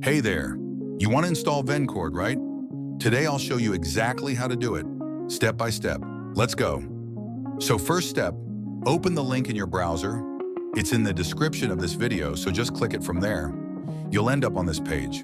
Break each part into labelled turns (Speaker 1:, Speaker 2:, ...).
Speaker 1: Hey there, you want to install Vencord, right? Today I'll show you exactly how to do it, step by step. Let's go. So first step, open the link in your browser. It's in the description of this video, so just click it from there. You'll end up on this page.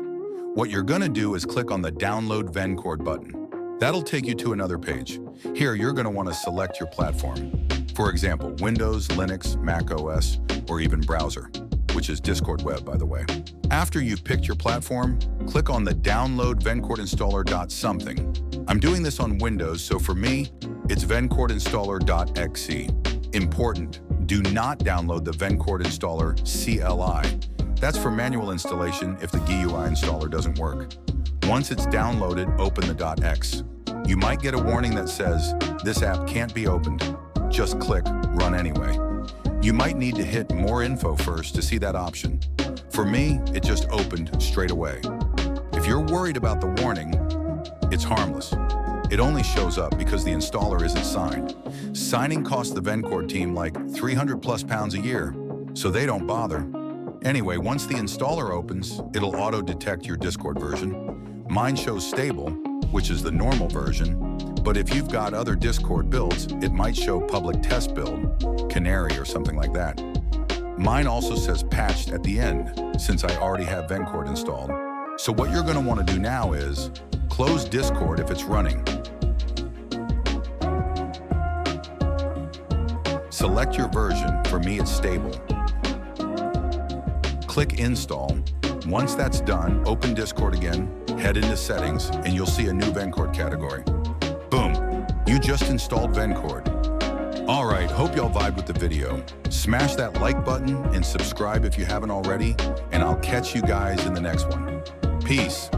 Speaker 1: What you're gonna do is click on the Download Vencord button. That'll take you to another page. Here, you're gonna wanna select your platform. For example, Windows, Linux, Mac OS, or even browser, which is Discord Web, by the way. After you've picked your platform, click on the Download Vencord Installer.something. I'm doing this on Windows, so for me, it's Vencord Installer.exe. Important, do not download the Vencord Installer CLI. That's for manual installation if the GUI installer doesn't work. Once it's downloaded, open the .x. You might get a warning that says, this app can't be opened. Just click Run anyway. You might need to hit More Info first to see that option. For me, it just opened straight away. If you're worried about the warning, it's harmless. It only shows up because the installer isn't signed. Signing costs the Vencord team like 300 plus pounds a year, so they don't bother. Anyway, once the installer opens, it'll auto-detect your Discord version. Mine shows stable, which is the normal version, but if you've got other Discord builds, it might show public test build, Canary or something like that. Mine also says patched at the end, since I already have Vencord installed. So what you're gonna wanna do now is close Discord if it's running. Select your version, for me it's stable. Click Install. Once that's done, open Discord again, head into Settings, and you'll see a new Vencord category. Boom, you just installed Vencord. All right, hope y'all vibe with the video. Smash that like button and subscribe if you haven't already, and I'll catch you guys in the next one. Peace.